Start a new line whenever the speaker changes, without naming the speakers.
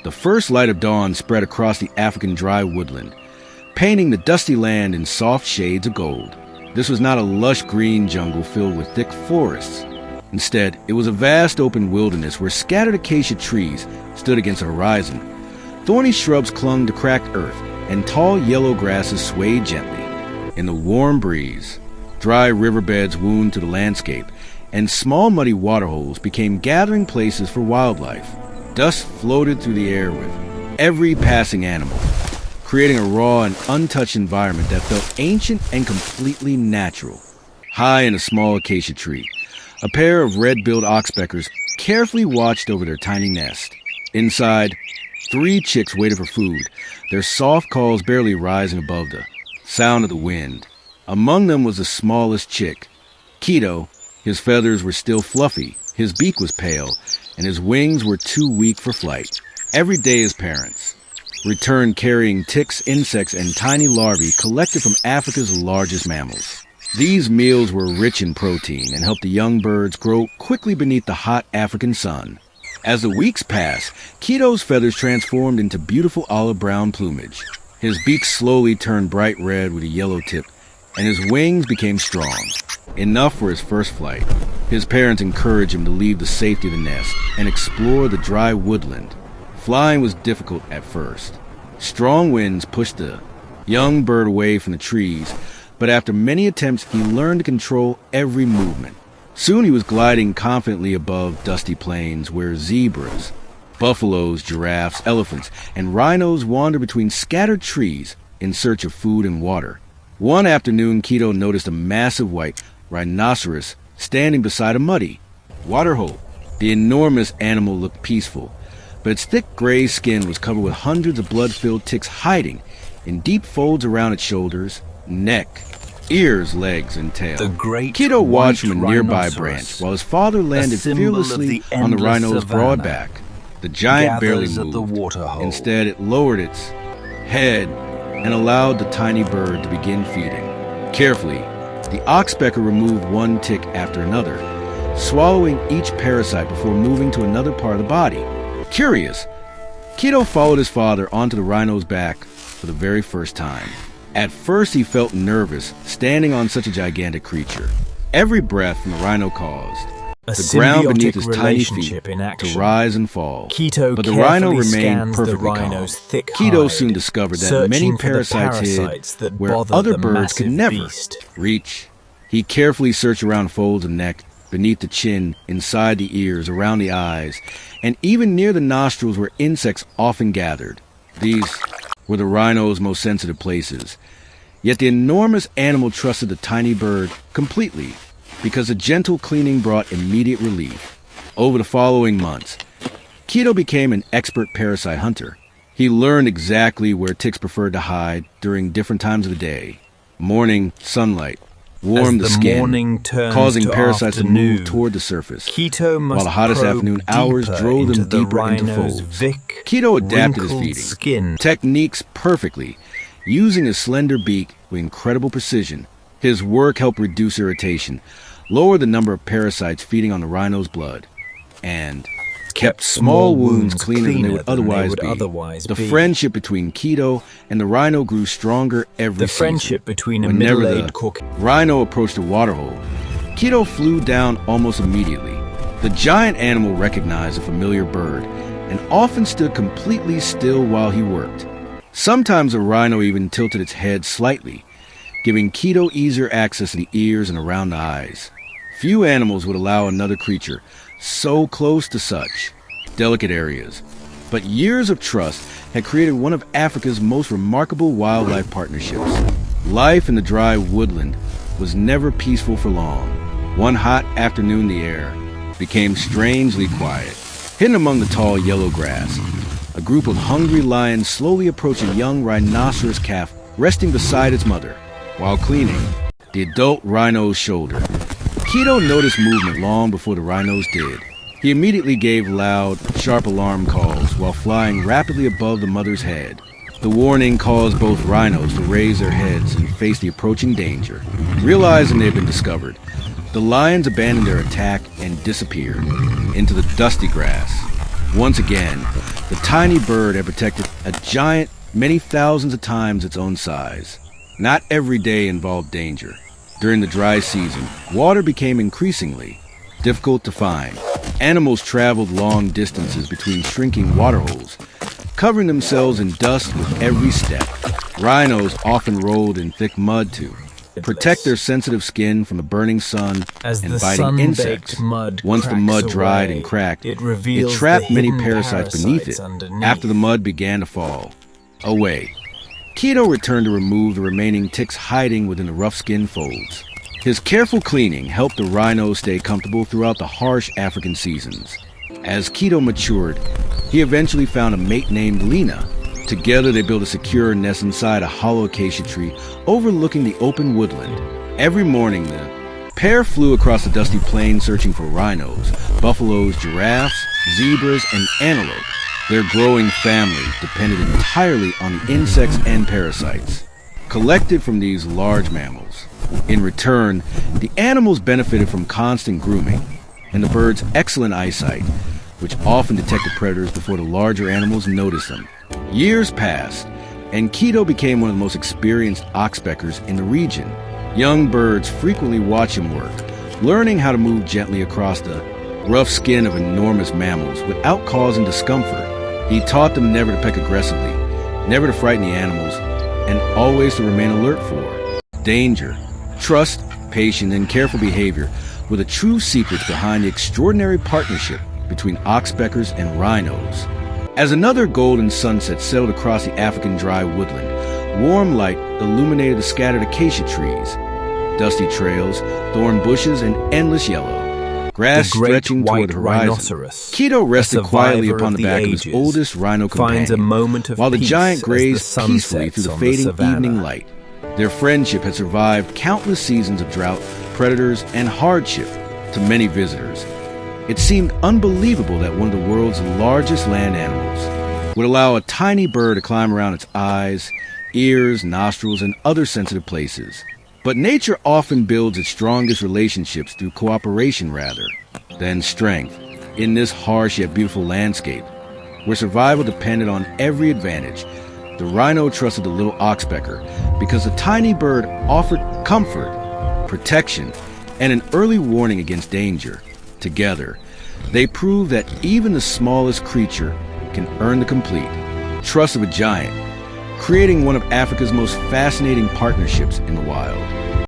The first light of dawn spread across the African dry woodland, painting the dusty land in soft shades of gold. This was not a lush green jungle filled with thick forests. Instead, it was a vast open wilderness where scattered acacia trees stood against the horizon. Thorny shrubs clung to cracked earth, and tall yellow grasses swayed gently. In the warm breeze, dry riverbeds wound to the landscape, and small muddy waterholes became gathering places for wildlife. Dust floated through the air with every passing animal, creating a raw and untouched environment that felt ancient and completely natural. High in a small acacia tree, a pair of red-billed oxpeckers carefully watched over their tiny nest. Inside, 3 chicks waited for food, their soft calls barely rising above the sound of the wind. Among them was the smallest chick, Keto. His feathers were still fluffy, his beak was pale, and his wings were too weak for flight. Every day his parents returned carrying ticks, insects, and tiny larvae collected from Africa's largest mammals. These meals were rich in protein and helped the young birds grow quickly beneath the hot African sun. As the weeks passed, Keto's feathers transformed into beautiful olive-brown plumage. His beak slowly turned bright red with a yellow tip, and his wings became strong, enough for his first flight. His parents encouraged him to leave the safety of the nest and explore the dry woodland. Flying was difficult at first. Strong winds pushed the young bird away from the trees, but after many attempts, he learned to control every movement. Soon he was gliding confidently above dusty plains where zebras, buffaloes, giraffes, elephants, and rhinos wandered between scattered trees in search of food and water. One afternoon, Keto noticed a massive white rhinoceros standing beside a muddy waterhole. The enormous animal looked peaceful, but its thick gray skin was covered with hundreds of blood-filled ticks hiding in deep folds around its shoulders, neck, ears, legs, and tail. Keto watched from a nearby branch while his father landed fearlessly on the rhino's broad back. The giant barely moved. Instead, it lowered its head and allowed the tiny bird to begin feeding. Carefully, the oxpecker removed one tick after another, swallowing each parasite before moving to another part of the body. Curious, Keto followed his father onto the rhino's back for the very first time. At first he felt nervous standing on such a gigantic creature. Every breath from the rhino caused the ground beneath his tiny feet to rise and fall. But the rhino remained perfectly calm. Keto soon discovered that many parasites hid where other birds could never reach. He carefully searched around folds of neck, beneath the chin, inside the ears, around the eyes, and even near the nostrils where insects often gathered. These were the rhino's most sensitive places. Yet the enormous animal trusted the tiny bird completely, because a gentle cleaning brought immediate relief. Over the following months, Keto became an expert parasite hunter. He learned exactly where ticks preferred to hide during different times of the day. Morning sunlight warmed the skin, causing parasites to move toward the surface, while the hottest afternoon hours drove them deeper into folds. Keto adapted his feeding techniques perfectly, using his slender beak with incredible precision. His work helped reduce irritation, lower the number of parasites feeding on the rhino's blood, and kept small wounds cleaner than they would otherwise be. The friendship between Keto and the rhino grew stronger every season. Whenever the rhino approached a waterhole, Keto flew down almost immediately. The giant animal recognized a familiar bird and often stood completely still while he worked. Sometimes the rhino even tilted its head slightly, giving Keto easier access to the ears and around the eyes. Few animals would allow another creature so close to such delicate areas. But years of trust had created one of Africa's most remarkable wildlife partnerships. Life in the dry woodland was never peaceful for long. One hot afternoon, the air became strangely quiet. Hidden among the tall yellow grass, a group of hungry lions slowly approached a young rhinoceros calf resting beside its mother while cleaning the adult rhino's shoulder. Keto noticed movement long before the rhinos did. He immediately gave loud, sharp alarm calls while flying rapidly above the mother's head. The warning caused both rhinos to raise their heads and face the approaching danger. Realizing they had been discovered, the lions abandoned their attack and disappeared into the dusty grass. Once again, the tiny bird had protected a giant many thousands of times its own size. Not every day involved danger. During the dry season, water became increasingly difficult to find. Animals traveled long distances between shrinking waterholes, covering themselves in dust with every step. Rhinos often rolled in thick mud to protect their sensitive skin from the burning sun and biting insects. Once the mud dried and cracked, it trapped many parasites beneath it. After the mud began to fall away, Keto returned to remove the remaining ticks hiding within the rough skin folds. His careful cleaning helped the rhino stay comfortable throughout the harsh African seasons. As Keto matured, he eventually found a mate named Lena. Together they built a secure nest inside a hollow acacia tree overlooking the open woodland. Every morning the pair flew across the dusty plain searching for rhinos, buffaloes, giraffes, zebras, and antelope. Their growing family depended entirely on the insects and parasites collected from these large mammals. In return, the animals benefited from constant grooming and the birds' excellent eyesight, which often detected predators before the larger animals noticed them. Years passed, and Keto became one of the most experienced oxpeckers in the region. Young birds frequently watch him work, learning how to move gently across the rough skin of enormous mammals without causing discomfort. He taught them never to peck aggressively, never to frighten the animals, and always to remain alert for danger. Trust, patience, and careful behavior were the true secrets behind the extraordinary partnership between oxpeckers and rhinos. As another golden sunset settled across the African dry woodland, warm light illuminated the scattered acacia trees, dusty trails, thorn bushes, and endless yellow grass stretching toward the horizon. Keto rested quietly upon the back of his oldest rhino companion, while the giant grazed peacefully through the fading evening light. Their friendship had survived countless seasons of drought, predators, and hardship to many visitors. It seemed unbelievable that one of the world's largest land animals would allow a tiny bird to climb around its eyes, ears, nostrils, and other sensitive places. But nature often builds its strongest relationships through cooperation rather than strength. In this harsh yet beautiful landscape, where survival depended on every advantage, the rhino trusted the little oxpecker because the tiny bird offered comfort, protection, and an early warning against danger. Together, they prove that even the smallest creature can earn the complete trust of a giant, creating one of Africa's most fascinating partnerships in the wild.